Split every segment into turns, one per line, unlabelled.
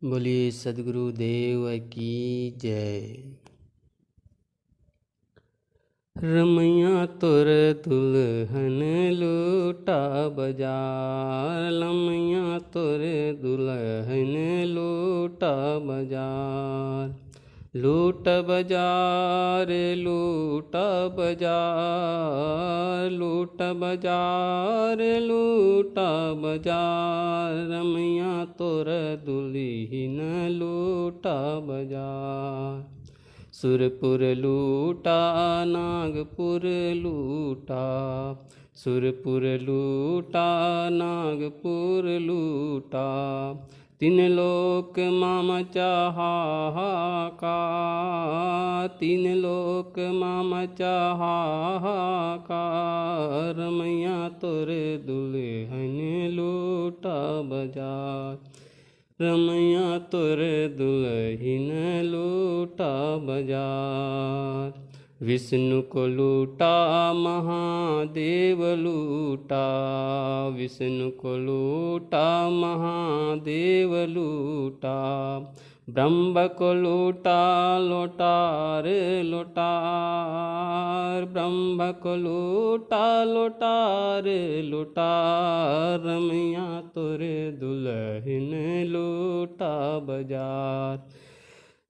बोलिए सदगुरु देव की जय। रमैया तोर दुल्हन लूटा बाजार, रमैया तोर दुल्हन लूटा बाजार। लूट बाजार लूट बाजार, लूट बाजार लूट बाजार, रमैया तोर दुल्हन लूटा बाजार। सुरपुर लूटा नागपुर लूटा, सुरपुर लूटा नागपुर लूटा, तीन लोक माम हाहाकार, तीन लोक माम हाहाकार, रमैया तोर दुल्हन लूटा बाजार, रमैया तोर दुल्हन लूटा बाजार। विष्णु को लूटा महादेव लूटा, विष्णु को लूटा महादेव लूटा, ब्रह्म को लूटा लोटार लोटार, ब्रह्म को लूटा लोटार लोटार, रमैया तोरे दुल्हन लूटा बाजार,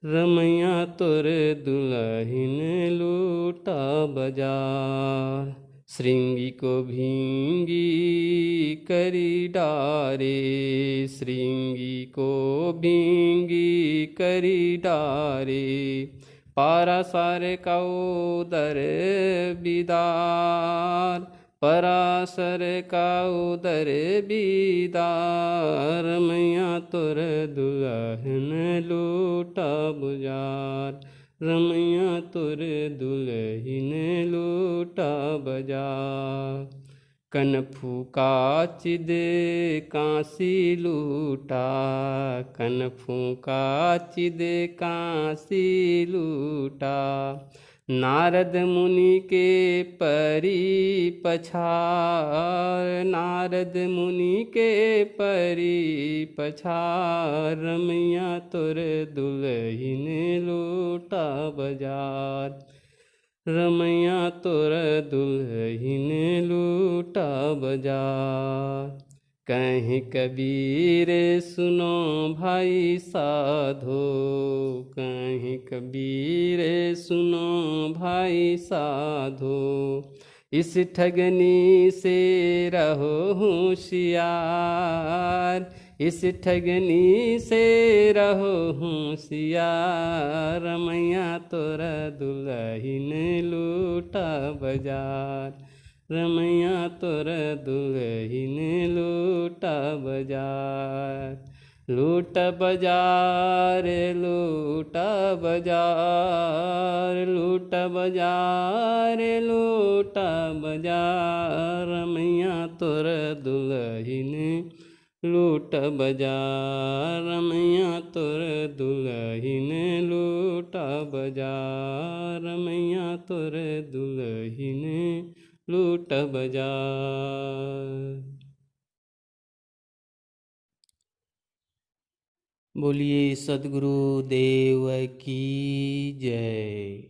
रमैया तोरे दुल्हन लूटा बाजार। श्रृंगी को भींगी करी डारे, श्रृंगी को भींगी करी डारे, पारासार का उदर बिदार, पराशर का उदर बीदार, रमैया तोर दुल्हन लूटा बाजार, रमैया तोर दुल्हन लूटा बाजार। कनफू का चिद कांसी लूटा, कनफू का चिद कांसी लूटा, नारद मुनि के परी पछार, नारद मुनि के परी पछार, रमैया तोर दुल्हन लूटा बाजार, रमैया तोर दुल्हन लूटा बाजार। कहीं कबीर सुनो भाई साधो, कहीं कबीर सुनो भाई साधो, इस ठगनी से रहो होशियार, इस ठगनी से रहो होशियार, रमैया तोरा दुल्हन लूटा बाजार, रमैया तोरा दुल्हन लूटा बाजार। लूट बाजार लूटा बाजार, लूट बाजार लूटा बाजार, रमैया तोरा दुल्हन लूट बाजार, रमैया तोर दुल्हन लूटा बाजार, रमैया तोर दुल्हन लूट बाजार। बोलिए सदगुरु देव की जय।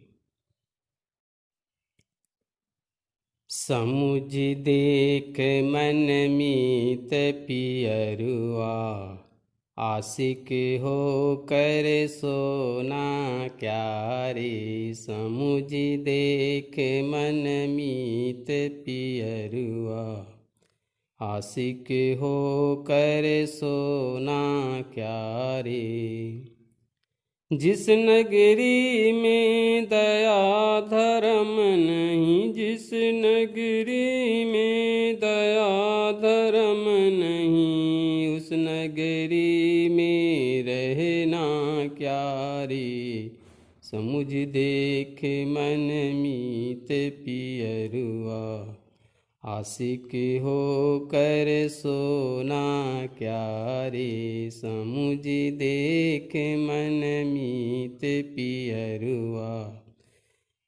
समुझ देख मन मीत पियरुआ, आशिक हो कर सोना क्या रे, समुझ देख मन मीत पियरुआ, आशिक हो कर सोना क्या रे। जिस नगरी में दया धर्म नहीं, जिस नगरी में दया धर्म नहीं, उस नगरी में रहना क्या रे, समुझ देख मन मीत पियरुआ, आशिक हो कर सोना क्या रे, समुझ देख मन मीत पियरुआ,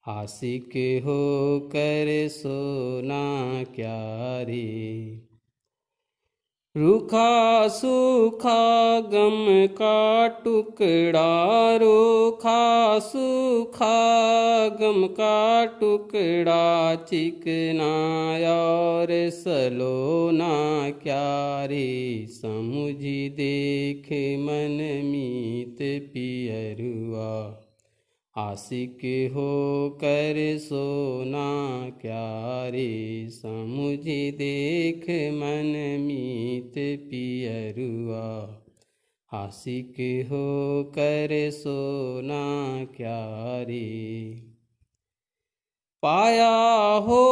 आशिक हो कर सोना क्या रे। रूखा सूखा गम का टुकड़ा, रूखा सूखा गम का टुकड़ा, चिकना और सलोना क्या रे, समुझी देख मन मीत पियरुआ, आशिक हो कर सोना क्या रे, समुझ देख मन मीत पियरुआ, आशिक हो कर सोना क्या रे। पाया हो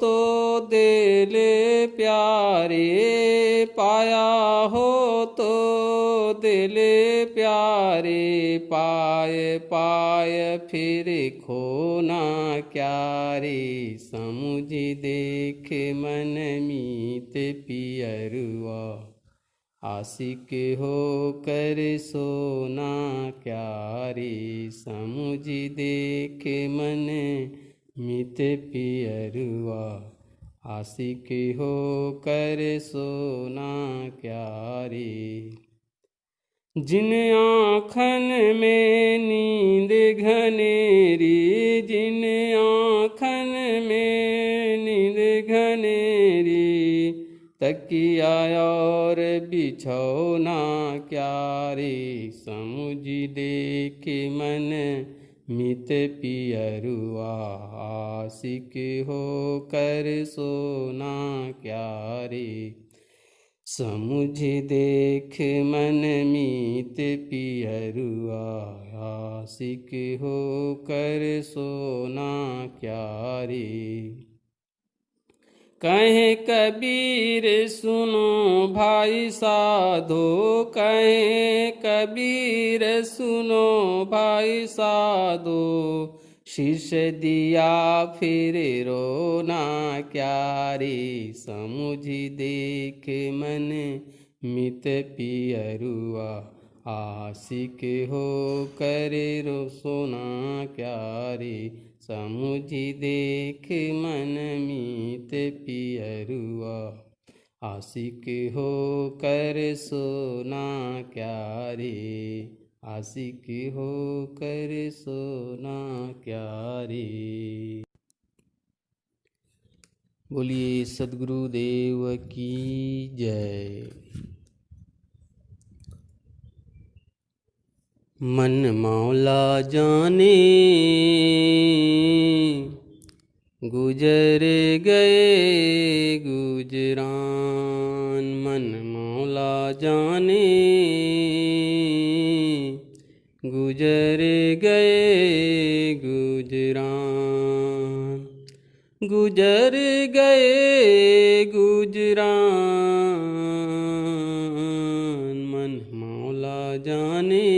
तो दे ले प्यारे, पाया हो तो दे ले प्यारे, पाए पाए फिर खोना क्या रे, समुझ देख मन मीत पियरुआ, आशिक हो कर सोना क्या रे, समुझ देख मन मित पियरुआ, आशिक हो कर सोना क्या रे। जिन आँखन में नींद घनेरी, जिन आँखन में नींद घनेरी, तकिया और बिछौना क्या रे, समुझ देख मन मित पियरुआ, आशिक हो कर सोना क्या रे, समुझ देख मन मीत पियरुआ, आशिक हो कर सोना क्या रे। कहे कबीर सुनो भाई साधो, कहे कबीर सुनो भाई साधो, शीश दिया फिर रोना क्या रे, समुझ देख मन मित पियरुआ, आशिक हो कर सोना क्या रे, समुझ देख मन मीत पियरुआ, आशिक हो कर सोना क्या रे, आशिक हो कर सोना क्या रे। बोलिए सद्गुरु देव की जय। मन मौला जाने गुजर गए गुजरान, मन मौला जाने गुजर गए गुजरान, गुजर गए गुजरान, मन मौला जाने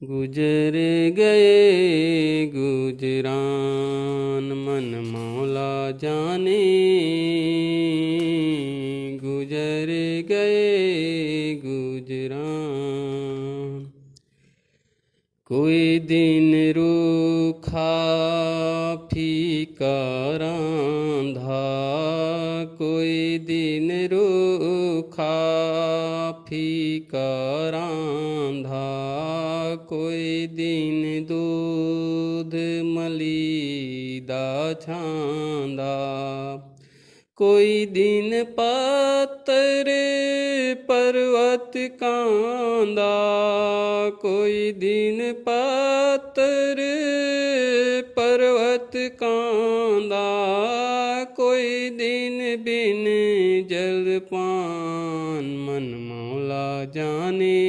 गुजर गए गुजरान, मन मौला जाने गुजर गए गुजरान। कोई दिन रूखा फीका रांधा, कोई दिन रूखा फीका रांधा, कोई दिन दूध मलीदा छांदा, कोई दिन पातर पर्वत कांदा, कोई दिन पातर पर्वत कांदा, कोई दिन बिन जलपान, मन मौला जाने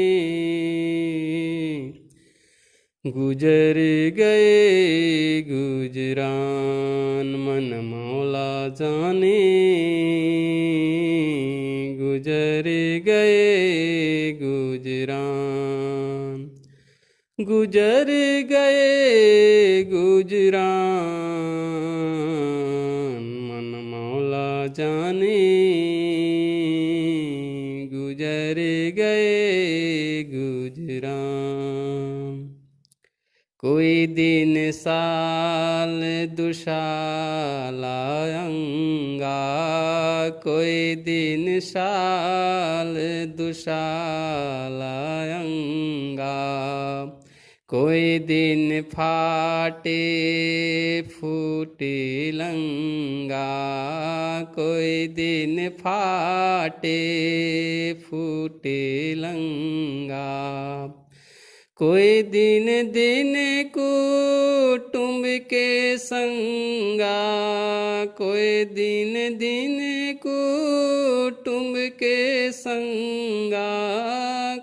गुजर गए गुजरान, मन मौला जाने गुजर गए गुजरान, गुजर गए गुजरान, मन मौला जाने गुजर गए गुजरान। कोई दिन साल दुशाला अंगा, कोई दिन साल दुशाला अंगा, कोई दिन फाटे फूटे लंगा, कोई दिन फाटे फूटे लंगा, कोई दिन दिन कुटुंब के संगा, कोई दिन दिन कुटुंब के संगा,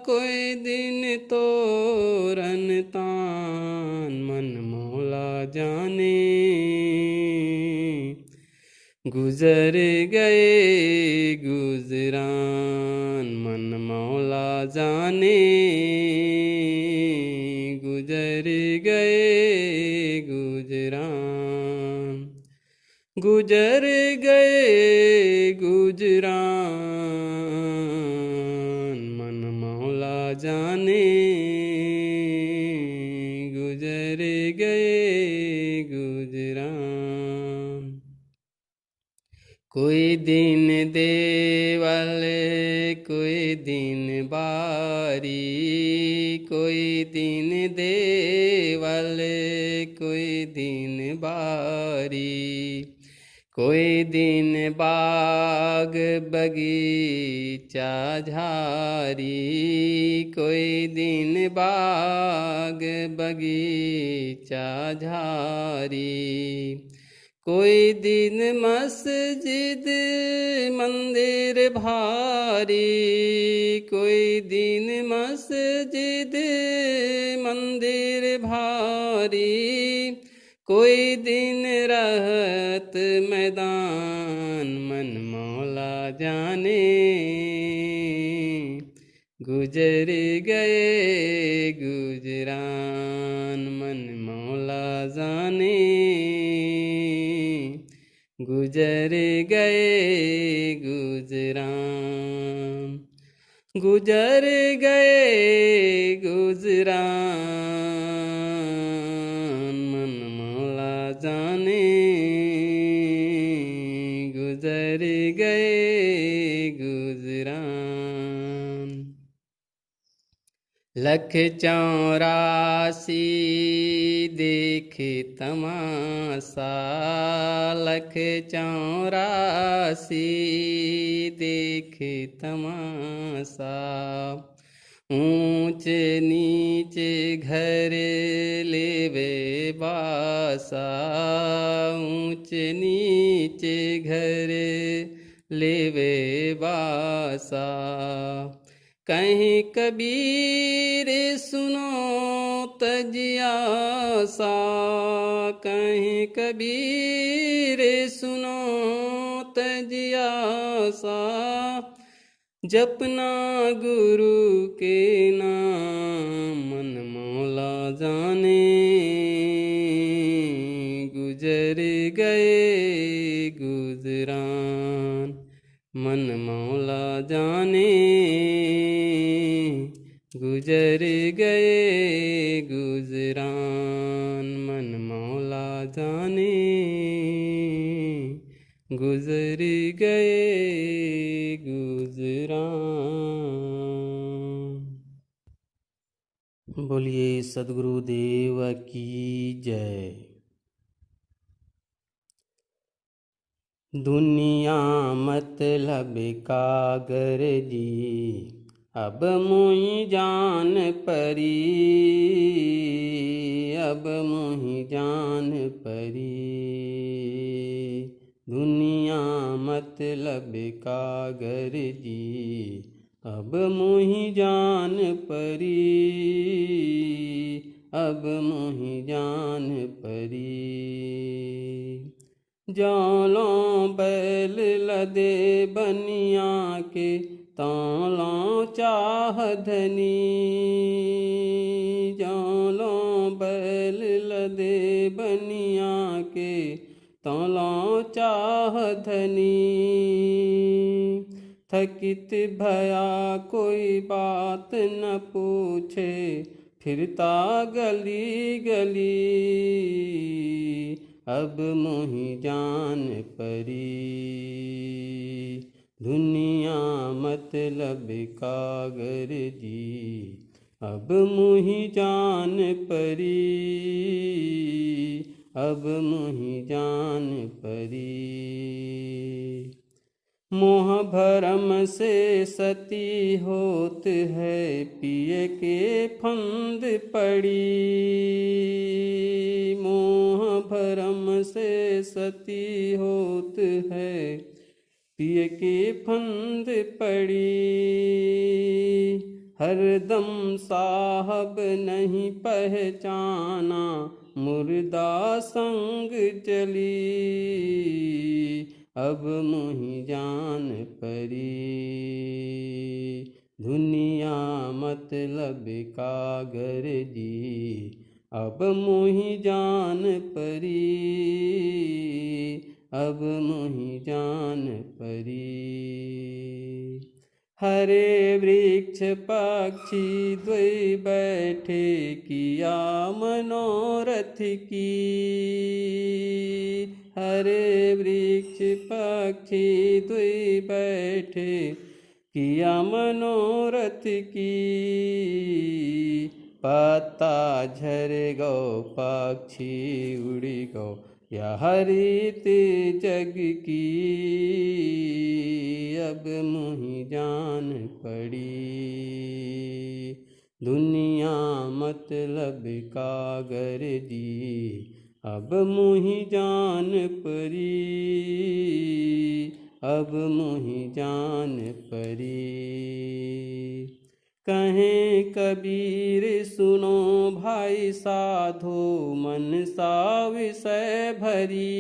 कोई दिन तोरन तान मन मौला जाने, गुजर गए गुजरान मन मौला जाने, गुजर गए गुजरान, गुजर गए गुजरान मन मौला जाने, गुजर गए गुजरान। कोई दिन देवल कोई दिन बारी, कोई दिन देवल कोई दिन बारी, कोई दिन बाग बगीचा झारी, कोई दिन बाग बगीचा झारी, कोई दिन मस्जिद मंदिर भारी, कोई दिन मस्जिद मंदिर भारी, कोई दिन रहत मैदान मन मौला जाने, गुजर गए गुजरान मन मौला जाने, गुजर गए गुजरान, गुजर गए गुजरान मन मौला जाने, गुजर गए गुजरान। 184 देख तमाशा, 184 देख तमाशा, ऊंच नीच घर लेवे बासा, ऊंच नीच घर लेवे बासा, कहीं कबीर सुनो तजियासा, कहीं कबीर सुनो तजियासा, जपना गुरु के नाम मन मौला जाने, गुजर गए गुजरान मन मौला जाने, गुजर गए गुजरान मन मौला जाने, गुजर गए गुजरान। बोलिए सद्गुरुदेव की जय। दुनिया मतलब कागर जी, अब मुही जान परी, अब मुही जान परी, दुनिया मतलब कागर जी, अब मुही जान परी, अब मुही जान परी, जालों बैल लदे बनिया के तालों चाह धनी, जालों बैल लदे बनिया के तालों चाह धनी, थकित भया कोई बात न पूछे फिरता गली गली, अब मोहि जान परी। दुनिया मतलब कागर जी, अब मोहि जान परी, अब मोहि जान परी। मोह भरम से सती होत है, पिय के फंद पड़ी। मोह भरम से सती होत है, पिय के फंद पड़ी। हरदम साहब नहीं पहचाना, मुर्दा संग चली, अब मोहि जान परी। दुनिया मतलब कागर जी, अब मोहि जान परी, अब मोहि जान परी। हरे वृक्ष पक्षी द्वै बैठे, किया मनोरथ की। हरे वृक्ष पक्षी द्वै बैठे, किया मनोरथ की। पत्ता झर गो पक्षी उड़ी गो, यह रीति जग की, अब मोहि जान पड़ी। दुनिया मतलब कागर जी, अब मोहि जान परी, अब मोहि जान परी। कहें कबीर सुनो भाई साधो, मन सा विषय भरी।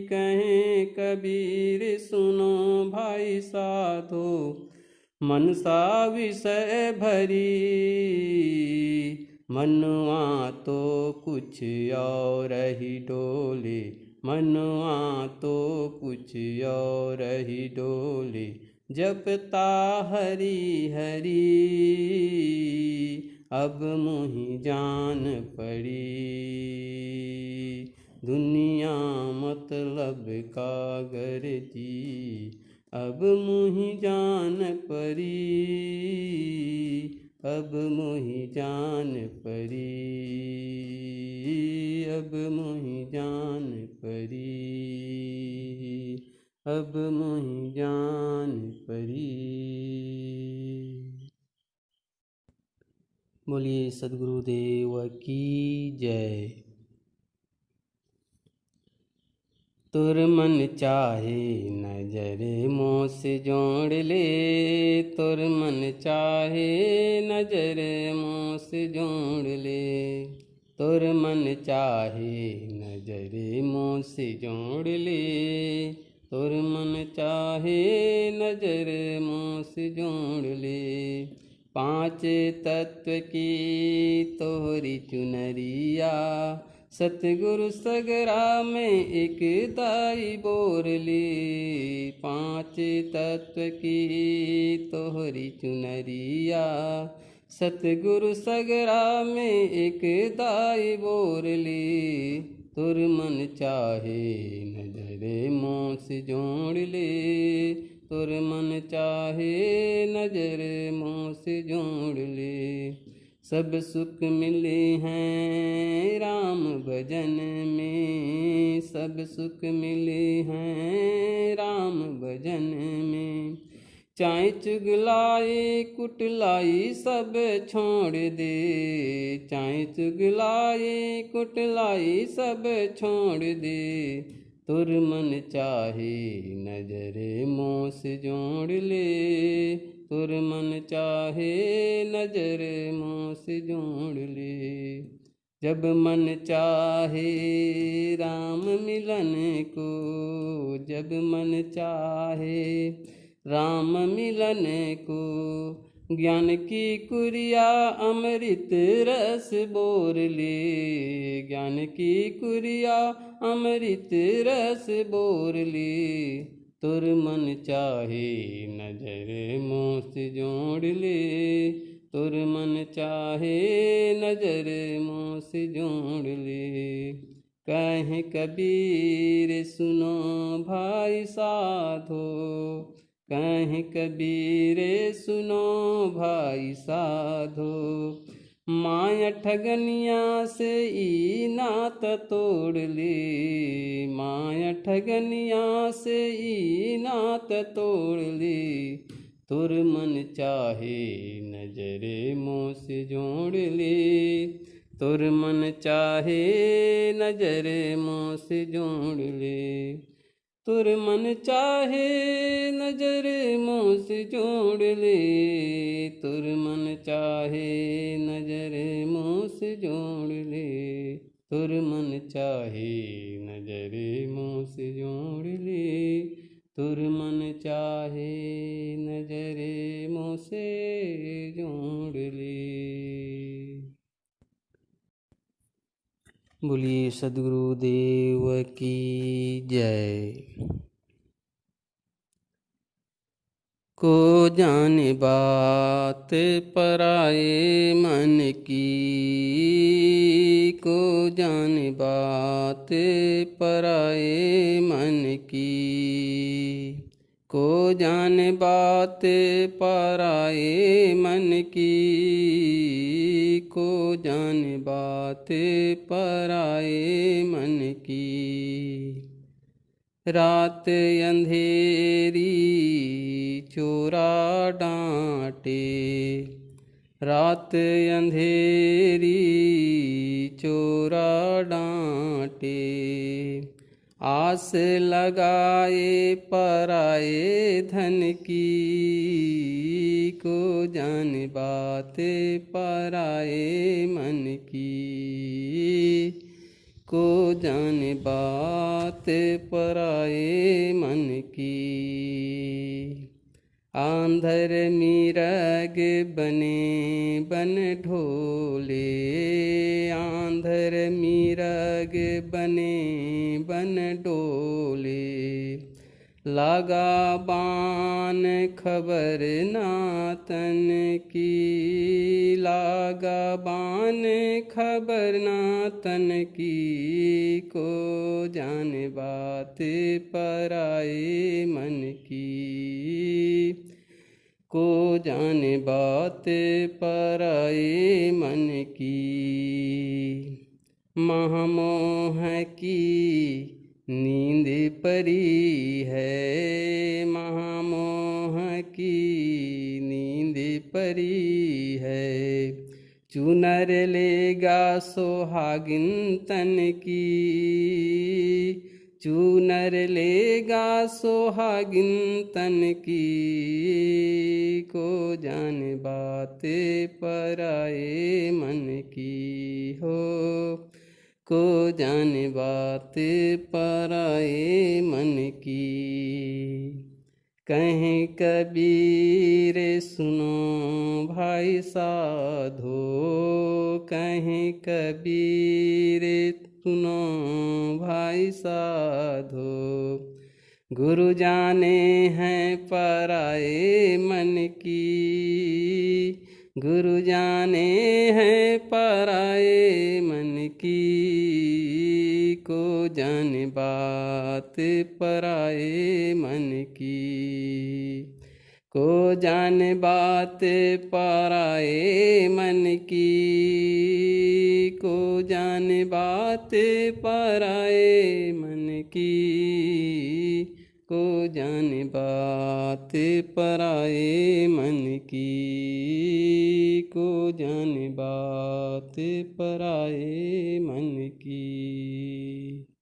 कहें कबीर सुनो भाई साधो, मन सा विषय भरी। मनवा तो कुछ और ही डोले, मनवा तो कुछ और ही डोले, जपता हरि हरि, अब मोहि जान पड़ी। दुनिया मतलब कागर जी, अब मोहि जान परी, अब मोहि जान परी, अब मोहि जान परी, अब मोहि जान परी। बोलिए सद्गुरुदेव की जय। तुर मन चाहे नजर मों से जोड़ ले, तुर मन चाहे नजर मों से जोड़ ले। तुर मन चाहे नजर मों से जोड़ ले, तुर मन चाहे नजर मों से जोड़ ले। पांच तत्व की तोहरी चुनरिया, सतगुरु सगरा में एक दाई बोर ली। पांच तत्व की तोहरी चुनरिया, सतगुरु सगरा में एक दाई बोर ली। तुर मन चाहे नजरे मों से जोड़ ले, तुर मन चाहे नजर मों से जोड़ ले। सब सुख मिले हैं राम भजन में, सब सुख मिले हैं राम भजन में। चाहे चुगलाई कुटलाई सब छोड़ दे, चाहे चुगलाई कुटलाई सब छोड़ दे। तुर मन चाहे नजरे मों से जोड़ ले, तुर मन चाहे नजर मों से जोड़ ले। जब मन चाहे राम मिलन को, जब मन चाहे राम मिलन को। ज्ञान की कुरिया अमृत रस बोर ले, ज्ञान की कुरिया अमृत रस बोर ले। तुर मन चाहे नजर मों से जोड़ ले, तुर मन चाहे नजर मों से जोड़ ले। कहें कबीर सुनो भाई साधो, कहें कबीर सुनो भाई साधो। माया ठगनिया से ई नात तोड़ ले, माया ठगनिया से ई नात तोड़ ले। तुर मन चाहे नजरे मों से जोड़ ले, तुर मन चाहे नजरे मों से जोड़ ले। तुर मन चाहे नजर मों से जोड़ ले, तुर मन चाहे नजर मों से जोड़ ले। तुर मन चाहे नजर मों से जोड़ ले, तुर मन चाहे नजर मों से जोड़ ले। बोलिए सद्गुरु देव की जय। को जाने बात पराए मन की, को जाने बात पराए मन की। को जाने बात पराए मन की, को जाने बात पराए मन की। रात अंधेरी चोरा डांटे, रात अंधेरी चोरा डांटे। आस लगाए पराए धन की, को जाने बात पराए मन की। को जाने बात पराए मन की। आंधर मिरग बने बन ढोले, आंधर मिरग बने बन डोले। लगा बान खबर नातन की, लागा बान खबर नातन की। को जाने बात पराए मन की, को जाने बात पराए मन की। महामोह की नींद परी है, महामोह की नींद परी है। चुनर लेगा सोहागिन तन की, चूनर लेगा सोहागिन तन की। को जाने बात पराए मन की हो, को जाने बात पराए मन की। कहें कबीर सुनो भाई साधो, कहें कबीर सुनो भाई साधो। गुरु जाने हैं पराए मन की, गुरु जाने हैं पराए मन की। को जाने बात पराए मन की, को जाने बात पराए मन की। को जाने बात पराए मन की, को जाने बात पराए मन की। को जाने बात पराए मन की।